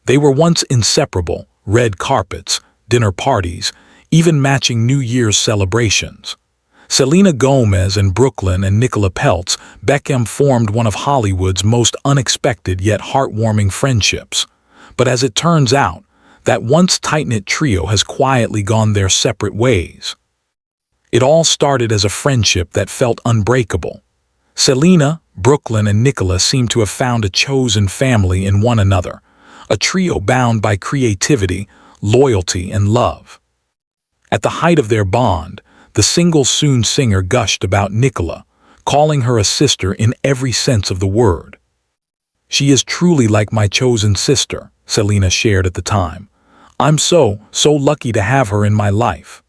They were once inseparable: red carpets, dinner parties, even matching New Year's celebrations. Selena Gomez and Brooklyn and Nicola Peltz, Beckham formed one of Hollywood's most unexpected yet heartwarming friendships. But as it turns out, that once tight-knit trio has quietly gone their separate ways. It all started as a friendship that felt unbreakable. Selena, Brooklyn, and Nicola seemed to have found a chosen family in one another, a trio bound by creativity, loyalty, and love. At the height of their bond, the single-soon singer gushed about Nicola, calling her a sister in every sense of the word. "She is truly like my chosen sister," Selena shared at the time. "I'm so lucky to have her in my life."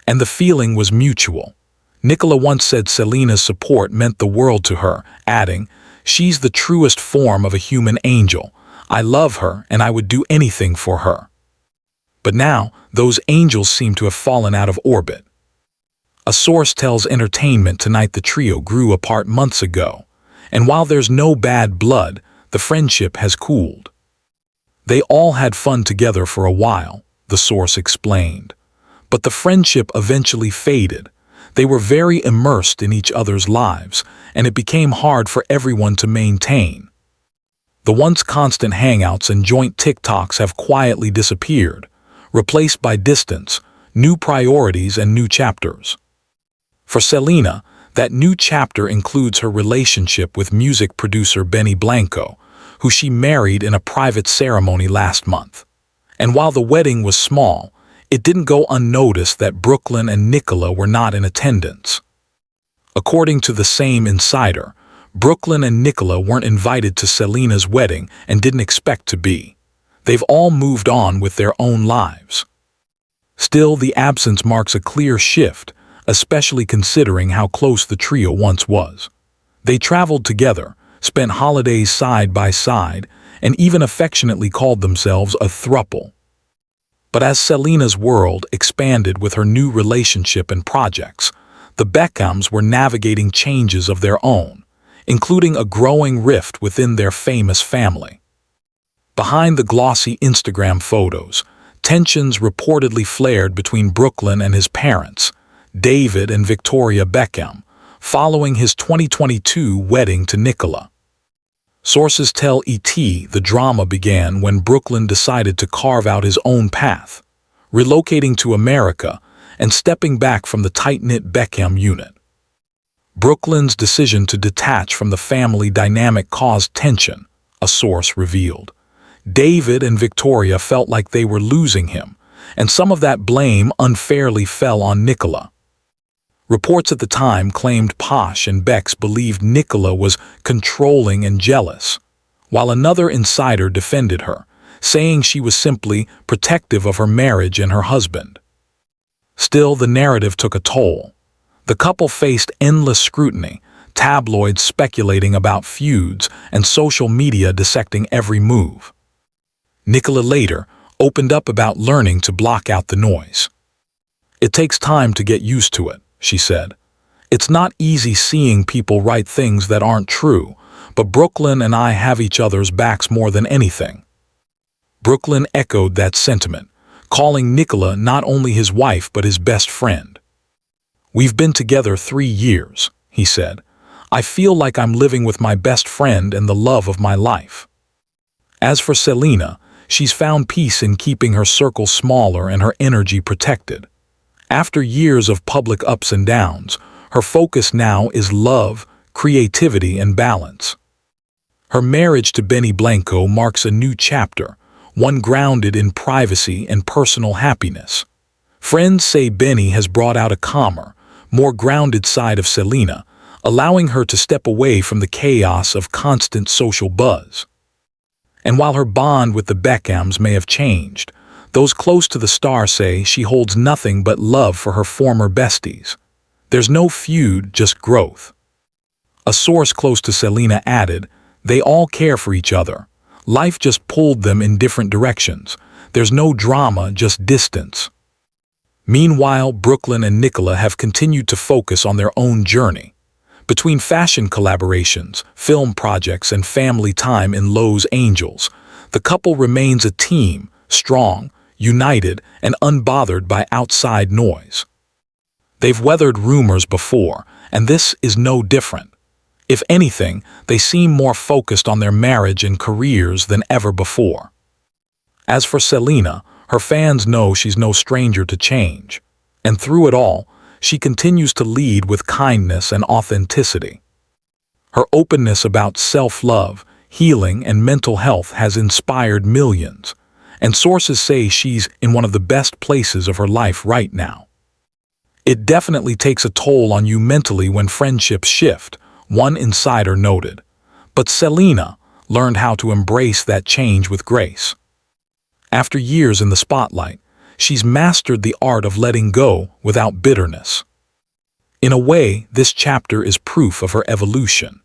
And the feeling was mutual. Nicola once said Selena's support meant the world to her, adding, "She's the truest form of a human angel. I love her and I would do anything for her." But now, those angels seem to have fallen out of orbit. A source tells Entertainment Tonight the trio grew apart months ago, and while there's no bad blood, the friendship has cooled. "They all had fun together for a while," the source explained. But the friendship eventually faded. They were very immersed in each other's lives, and it became hard for everyone to maintain. The once constant hangouts and joint TikToks have quietly disappeared, replaced by distance, new priorities, and new chapters. For Selena, that new chapter includes her relationship with music producer Benny Blanco, who she married in a private ceremony last month. And while the wedding was small, it didn't go unnoticed that Brooklyn and Nicola were not in attendance. According to the same insider, Brooklyn and Nicola weren't invited to Selena's wedding and didn't expect to be. They've all moved on with their own lives. Still, the absence marks a clear shift, especially considering how close the trio once was. They traveled together, spent holidays side by side, and even affectionately called themselves a throuple. But as Selena's world expanded with her new relationship and projects, the Beckhams were navigating changes of their own, including a growing rift within their famous family. Behind the glossy Instagram photos, tensions reportedly flared between Brooklyn and his parents, David and Victoria Beckham, following his 2022 wedding to Nicola. Sources tell ET the drama began when Brooklyn decided to carve out his own path, relocating to America and stepping back from the tight-knit Beckham unit. Brooklyn's decision to detach from the family dynamic caused tension, a source revealed. David and Victoria felt like they were losing him, and some of that blame unfairly fell on Nicola. Reports at the time claimed Posh and Bex believed Nicola was controlling and jealous, while another insider defended her, saying she was simply protective of her marriage and her husband. Still, the narrative took a toll. The couple faced endless scrutiny, tabloids speculating about feuds and social media dissecting every move. Nicola later opened up about learning to block out the noise. "It takes time to get used to it," she said. "It's not easy seeing people write things that aren't true, but Brooklyn and I have each other's backs more than anything." Brooklyn echoed that sentiment, calling Nicola not only his wife but his best friend. "We've been together 3 years," he said. "I feel like I'm living with my best friend and the love of my life." As for Selena, she's found peace in keeping her circle smaller and her energy protected. After years of public ups and downs, her focus now is love, creativity, and balance. Her marriage to Benny Blanco marks a new chapter, one grounded in privacy and personal happiness. Friends say Benny has brought out a calmer, more grounded side of Selena, allowing her to step away from the chaos of constant social buzz. And while her bond with the Beckhams may have changed, those close to the star say she holds nothing but love for her former besties. There's no feud, just growth. A source close to Selena added, "They all care for each other. Life just pulled them in different directions. There's no drama, just distance." Meanwhile, Brooklyn and Nicola have continued to focus on their own journey. Between fashion collaborations, film projects, and family time in Los Angeles, The couple remains a team, strong, united, and unbothered by outside noise. They've weathered rumors before, and this is no different. If anything, they seem more focused on their marriage and careers than ever before. As for Selena, her fans know she's no stranger to change. And through it all, she continues to lead with kindness and authenticity. Her openness about self-love, healing, and mental health has inspired millions, and sources say she's in one of the best places of her life right now. It definitely takes a toll on you mentally when friendships shift, one insider noted. But Selena learned how to embrace that change with grace. After years in the spotlight, she's mastered the art of letting go without bitterness. In a way, this chapter is proof of her evolution.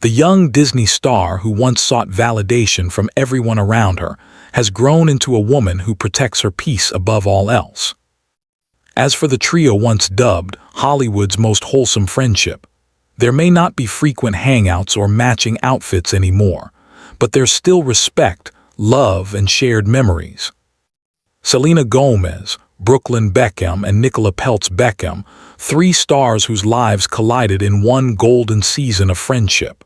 The young Disney star who once sought validation from everyone around her has grown into a woman who protects her peace above all else. As for the trio once dubbed Hollywood's most wholesome friendship, there may not be frequent hangouts or matching outfits anymore, but there's still respect, love, and shared memories. Selena Gomez, Brooklyn Beckham, and Nicola Peltz Beckham, three stars whose lives collided in one golden season of friendship.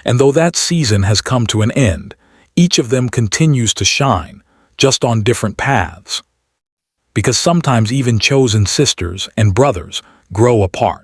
And though that season has come to an end, each of them continues to shine, just on different paths. Because sometimes even chosen sisters and brothers grow apart.